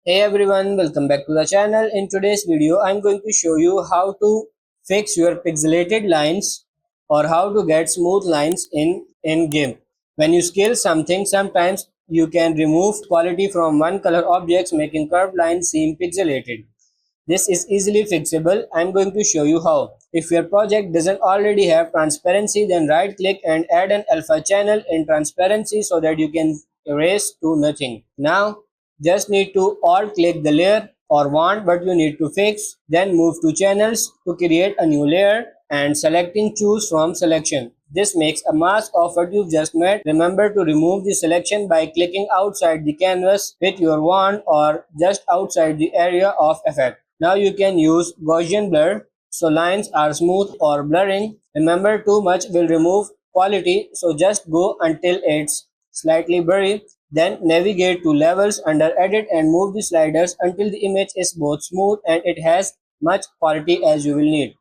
Hey everyone, welcome back to the channel. In today's video, I'm going to show you how to fix your pixelated lines or how to get smooth lines in Gimp. When you scale something, sometimes you can remove quality from one color objects, making curved lines seem pixelated. This is easily fixable. I'm going to show you how. If your project doesn't already have transparency, then right click and add an alpha channel in transparency so that you can erase to nothing. Now just need to alt click the layer or want what you need to fix, then move to channels to create a new layer and selecting choose from selection. This makes a mask of what you've just made. Remember to remove the selection by clicking outside the canvas with your wand or just outside the area of effect. Now you can use Gaussian blur so lines are smooth or blurring. Remember too much will remove quality, so just go until it's slightly blurry. Then navigate to levels under edit and move the sliders until the image is both smooth and it has much quality as you will need.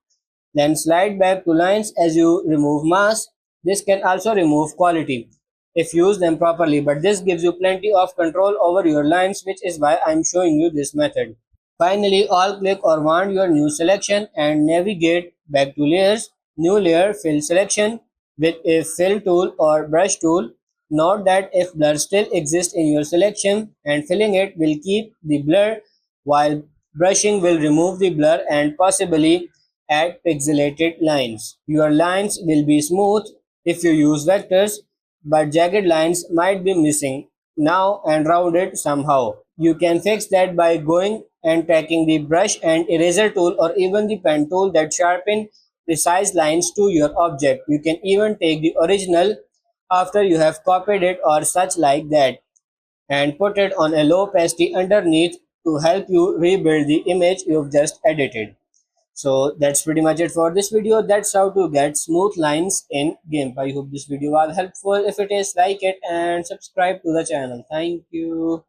Then slide back to lines as you remove mask. This can also remove quality if used them properly, but this gives you plenty of control over your lines, which is why I'm showing you this method. Finally, all click or want your new selection and navigate back to layers, new layer fill selection with a fill tool or brush tool. Note that if blur still exists in your selection and filling it will keep the blur while brushing will remove the blur and possibly add pixelated lines. Your lines will be smooth if you use vectors, but jagged lines might be missing now and rounded somehow. You can fix that by going and taking the brush and eraser tool or even the pen tool that sharpen precise lines to your object. You can even take the original after you have copied it or such like that and put it on a low opacity underneath to help you rebuild the image you've just edited. So that's pretty much it for this video. That's how to get smooth lines in Gimp. I hope this video was helpful. If it is, like it and subscribe to the channel. Thank you.